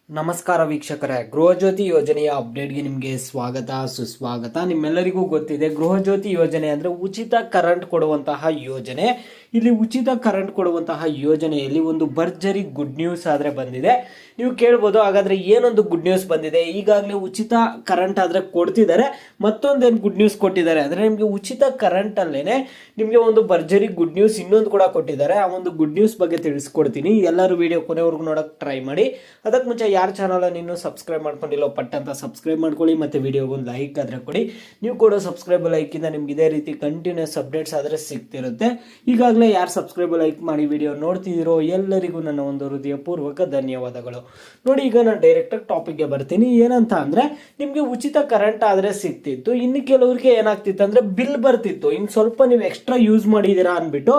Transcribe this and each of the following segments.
ನಮಸ್ಕಾರ ವೀಕ್ಷಕರೇ, ಗೃಹಜ್ಯೋತಿ ಯೋಜನೆಯ ಅಪ್ಡೇಟ್ಗೆ ನಿಮಗೆ ಸ್ವಾಗತ ಸುಸ್ವಾಗತ. ನಿಮ್ಮೆಲ್ಲರಿಗೂ ಗೊತ್ತಿದೆ, ಗೃಹಜ್ಯೋತಿ ಯೋಜನೆ ಅಂದರೆ ಉಚಿತ ಕರೆಂಟ್ ಕೊಡುವಂತಹ ಯೋಜನೆ. ಇಲ್ಲಿ ಉಚಿತ ಕರೆಂಟ್ ಕೊಡುವಂತಹ ಯೋಜನೆಯಲ್ಲಿ ಒಂದು ಭರ್ಜರಿ ಗುಡ್ ನ್ಯೂಸ್ ಆದರೆ ಬಂದಿದೆ. ನೀವು ಕೇಳ್ಬೋದು, ಹಾಗಾದರೆ ಏನೊಂದು ಗುಡ್ ನ್ಯೂಸ್ ಬಂದಿದೆ? ಈಗಾಗಲೇ ಉಚಿತ ಕರೆಂಟ್ ಆದರೆ ಕೊಡ್ತಿದ್ದಾರೆ, ಮತ್ತೊಂದೇನು ಗುಡ್ ನ್ಯೂಸ್ ಕೊಟ್ಟಿದ್ದಾರೆ ಅಂದರೆ ನಿಮಗೆ ಉಚಿತ ಕರೆಂಟಲ್ಲೇ ನಿಮಗೆ ಒಂದು ಭರ್ಜರಿ ಗುಡ್ ನ್ಯೂಸ್ ಇನ್ನೊಂದು ಕೂಡ ಕೊಟ್ಟಿದ್ದಾರೆ. ಆ ಒಂದು ಗುಡ್ ನ್ಯೂಸ್ ಬಗ್ಗೆ ತಿಳಿಸ್ಕೊಡ್ತೀನಿ. ಎಲ್ಲರೂ ವಿಡಿಯೋ ಕೊನೆವರೆಗೂ ನೋಡೋಕೆ ಟ್ರೈ ಮಾಡಿ. ಅದಕ್ಕೆ ಮುಂಚೆ ಯಾರ ಚಾನಲನ್ನು ಇನ್ನೂ ಸಬ್ಸ್ಕ್ರೈಬ್ ಮಾಡ್ಕೊಂಡಿಲ್ಲ ಪಟ್ಟಂತ ಸಬ್ಸ್ಕ್ರೈಬ್ ಮಾಡ್ಕೊಳ್ಳಿ, ಮತ್ತು ವಿಡಿಯೋಗೆ ಒಂದು ಲೈಕ್ ಆದರೆ ಕೊಡಿ. ನೀವು ಕೊಡೋ ಸಬ್ಸ್ಕ್ರೈಬ್ ಲೈಕಿಂದ ನಿಮ್ಗೆ ಇದೇ ರೀತಿ ಕಂಟಿನ್ಯೂಸ್ ಅಪ್ಡೇಟ್ಸ್ ಆದರೆ ಸಿಗ್ತಿರುತ್ತೆ. ಈಗಾಗಲೇ ಯಾರು ಸಬ್ಸ್ಕ್ರೈಬ್ ಲೈಕ್ ಮಾಡಿ ವಿಡಿಯೋ ನೋಡ್ತಿದ್ದೀರೋ ಎಲ್ಲರಿಗೂ ನನ್ನ ಒಂದು ಹೃದಯಪೂರ್ವಕ ಧನ್ಯವಾದಗಳು. ನೋಡಿ, ಈಗ ನಾನು ಡೈರೆಕ್ಟಾಗಿ ಟಾಪಿಕ್ಗೆ ಬರ್ತೀನಿ. ಏನಂತ ಅಂದರೆ, ನಿಮಗೆ ಉಚಿತ ಕರೆಂಟ್ ಆದರೆ ಸಿಗ್ತಿತ್ತು. ಇನ್ನು ಕೆಲವರಿಗೆ ಏನಾಗ್ತಿತ್ತು ಅಂದರೆ ಬಿಲ್ ಬರ್ತಿತ್ತು. ಇನ್ನು ಸ್ವಲ್ಪ ನೀವು ಎಕ್ಸ್ಟ್ರಾ ಯೂಸ್ ಮಾಡಿದ್ದೀರಾ ಅಂದ್ಬಿಟ್ಟು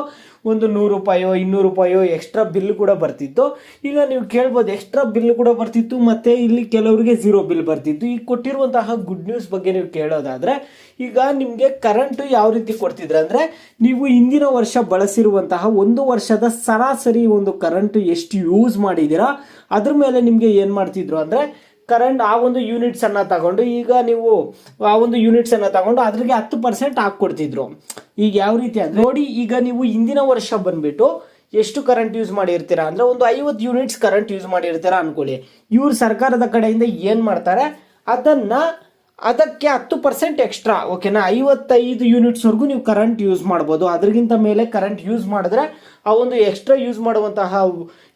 ಒಂದು 100 ರೂಪಾಯೋ 200 ರೂಪಾಯೋ ಎಕ್ಸ್ಟ್ರಾ ಬಿಲ್ ಕೂಡ ಬರ್ತಿತ್ತು. ಈಗ ನೀವು ಕೇಳ್ಬೋದು, ಎಕ್ಸ್ಟ್ರಾ ಬಿಲ್ ಕೂಡ ಬರ್ತಿತ್ತು, ಮತ್ತು ಇಲ್ಲಿ ಕೆಲವರಿಗೆ ಝೀರೋ ಬಿಲ್ ಬರ್ತಿತ್ತು. ಈಗ ಕೊಟ್ಟಿರುವಂತಹ ಗುಡ್ ನ್ಯೂಸ್ ಬಗ್ಗೆ ನೀವು ಕೇಳೋದಾದರೆ, ಈಗ ನಿಮಗೆ ಕರೆಂಟು ಯಾವ ರೀತಿ ಕೊಡ್ತಿದ್ರು ಅಂದರೆ, ನೀವು ಹಿಂದಿನ ವರ್ಷ ಬಳಸಿರುವಂತಹ 1 ವರ್ಷದ ಸರಾಸರಿ ಒಂದು ಕರೆಂಟು ಎಷ್ಟು ಯೂಸ್ ಮಾಡಿದ್ದೀರಾ ಅದ್ರ ಮೇಲೆ ನಿಮಗೆ ಏನು ಮಾಡ್ತಿದ್ರು ಅಂದರೆ, ಕರೆಂಟ್ ಆ ಒಂದು ಯೂನಿಟ್ಸನ್ನು ತಗೊಂಡು, ಈಗ ನೀವು ಆ ಒಂದು ಯೂನಿಟ್ಸನ್ನು ತಗೊಂಡು ಅದ್ರಿಗೆ 10% ಹಾಕ್ಕೊಡ್ತಿದ್ರು. ಈಗ ಯಾವ ರೀತಿ ಅಂದರೆ ನೋಡಿ, ಈಗ ನೀವು ಹಿಂದಿನ ವರ್ಷ ಬಂದ್ಬಿಟ್ಟು ಎಷ್ಟು ಕರೆಂಟ್ ಯೂಸ್ ಮಾಡಿರ್ತೀರಾ ಅಂದರೆ ಒಂದು 50 ಯೂನಿಟ್ಸ್ ಕರೆಂಟ್ ಯೂಸ್ ಮಾಡಿರ್ತೀರಾ ಅನ್ಕೊಳ್ಳಿ. ಇವ್ರು ಸರ್ಕಾರದ ಕಡೆಯಿಂದ ಏನು ಮಾಡ್ತಾರೆ, ಅದಕ್ಕೆ 10% ಎಕ್ಸ್ಟ್ರಾ, ಓಕೆನಾ, 55 ಯೂನಿಟ್ಸ್ವರೆಗೂ ನೀವು ಕರೆಂಟ್ ಯೂಸ್ ಮಾಡ್ಬೋದು. ಅದ್ರಿಗಿಂತ ಮೇಲೆ ಕರೆಂಟ್ ಯೂಸ್ ಮಾಡಿದ್ರೆ ಆ ಒಂದು ಎಕ್ಸ್ಟ್ರಾ ಯೂಸ್ ಮಾಡುವಂತಹ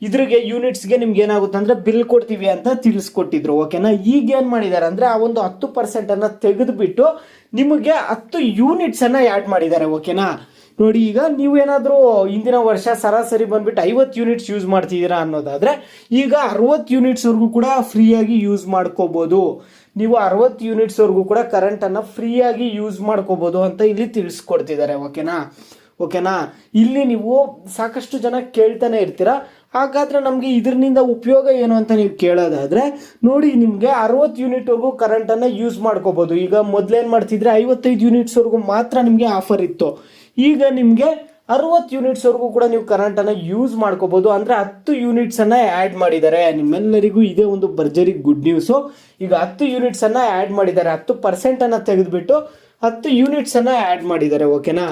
ಇದ್ರಿಗೆ ಯೂನಿಟ್ಸ್ಗೆ ನಿಮ್ಗೆ ಏನಾಗುತ್ತೆ ಅಂದರೆ ಬಿಲ್ ಕೊಡ್ತೀವಿ ಅಂತ ತಿಳಿಸ್ಕೊಟ್ಟಿದ್ರು, ಓಕೆನಾ. ಈಗ ಏನು ಮಾಡಿದ್ದಾರೆ ಅಂದರೆ, ಆ ಒಂದು 10%ಅನ್ನು ತೆಗೆದುಬಿಟ್ಟು ನಿಮಗೆ 10 ಯೂನಿಟ್ಸನ್ನು ಆ್ಯಡ್ ಮಾಡಿದ್ದಾರೆ, ಓಕೆನಾ. ನೋಡಿ, ಈಗ ನೀವೇನಾದರೂ ಹಿಂದಿನ ವರ್ಷ ಸರಾಸರಿ ಬಂದ್ಬಿಟ್ಟು 50 ಯೂನಿಟ್ಸ್ ಯೂಸ್ ಮಾಡ್ತಿದ್ದೀರಾ ಅನ್ನೋದಾದರೆ, ಈಗ 60 ಯೂನಿಟ್ಸ್ವರೆಗೂ ಕೂಡ ಫ್ರೀಯಾಗಿ ಯೂಸ್ ಮಾಡ್ಕೋಬೋದು. ನೀವು 60 ಯೂನಿಟ್ಸ್ವರೆಗೂ ಕೂಡ ಕರೆಂಟನ್ನು ಫ್ರೀಯಾಗಿ ಯೂಸ್ ಮಾಡ್ಕೋಬೋದು ಅಂತ ಇಲ್ಲಿ ತಿಳಿಸ್ಕೊಡ್ತಿದ್ದಾರೆ, ಓಕೆನಾ. ಇಲ್ಲಿ ನೀವು ಸಾಕಷ್ಟು ಜನ ಕೇಳ್ತಾನೆ ಇರ್ತೀರಾ, ಹಾಗಾದರೆ ನಮಗೆ ಇದರಿಂದ ಉಪಯೋಗ ಏನು ಅಂತ ನೀವು ಕೇಳೋದಾದರೆ, ನೋಡಿ, ನಿಮಗೆ 60 ಯೂನಿಟ್ವರೆಗೂ ಕರೆಂಟನ್ನು ಯೂಸ್ ಮಾಡ್ಕೋಬೋದು. ಈಗ ಮೊದಲೇನು ಮಾಡ್ತಿದ್ರೆ 55 ಯೂನಿಟ್ಸ್ವರೆಗೂ ಮಾತ್ರ ನಿಮಗೆ ಆಫರ್ ಇತ್ತು. ಈಗ ನಿಮಗೆ 60 ಯೂನಿಟ್ಸ್ವರೆಗೂ ಕೂಡ ನೀವು ಕರೆಂಟನ್ನು ಯೂಸ್ ಮಾಡ್ಕೋಬೋದು. ಅಂದರೆ 10 ಯೂನಿಟ್ಸನ್ನು ಆ್ಯಡ್ ಮಾಡಿದ್ದಾರೆ. ನಿಮ್ಮೆಲ್ಲರಿಗೂ ಇದೇ ಒಂದು ಭರ್ಜರಿ ಗುಡ್ ನ್ಯೂಸು. ಈಗ 10 ಯೂನಿಟ್ಸನ್ನು ಆ್ಯಡ್ ಮಾಡಿದ್ದಾರೆ. 10%ಅನ್ನು ತೆಗೆದುಬಿಟ್ಟು 10 ಯೂನಿಟ್ಸನ್ನು ಆ್ಯಡ್ ಮಾಡಿದ್ದಾರೆ, ಓಕೆನಾ.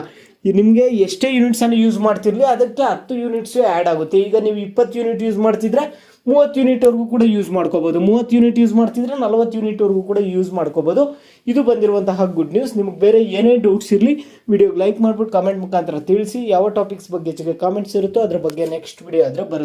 ನಿಮಗೆ ಎಷ್ಟೇ ಯೂನಿಟ್ಸನ್ನು ಯೂಸ್ ಮಾಡ್ತಿರಲಿ ಅದಕ್ಕೆ 10 ಯೂನಿಟ್ಸು ಆ್ಯಡ್ ಆಗುತ್ತೆ. ಈಗ ನೀವು 20 ಯೂನಿಟ್ ಯೂಸ್ ಮಾಡ್ತಿದ್ರೆ 30 ಯೂನಿಟ್ವರೆಗೂ ಕೂಡ ಯೂಸ್ ಮಾಡ್ಕೋಬೋದು. 30 ಯೂನಿಟ್ ಯೂಸ್ ಮಾಡ್ತಿದ್ರೆ 40 ಯೂನಿಟ್ವರೆಗೂ ಕೂಡ ಯೂಸ್ ಮಾಡ್ಕೋಬೋದು. ಇದು ಬಂದಿರುವಂತಹ ಗುಡ್ ನ್ಯೂಸ್. ನಿಮಗೆ ಬೇರೆ ಏನೇ ಡೌಟ್ಸ್ ಇರಲಿ ವಿಡಿಯೋಗೆ ಲೈಕ್ ಮಾಡಿಬಿಟ್ಟು ಕಮೆಂಟ್ ಮುಖಾಂತರ ತಿಳಿಸಿ. ಯಾವ ಟಾಪಿಕ್ಸ್ ಬಗ್ಗೆ ಹೆಚ್ಚಿಗೆ ಕಾಮೆಂಟ್ಸ್ ಇರುತ್ತೋ ಅದ್ರ ಬಗ್ಗೆ ನೆಕ್ಸ್ಟ್ ವಿಡಿಯೋ ಆದರೆ ಬರುತ್ತೆ.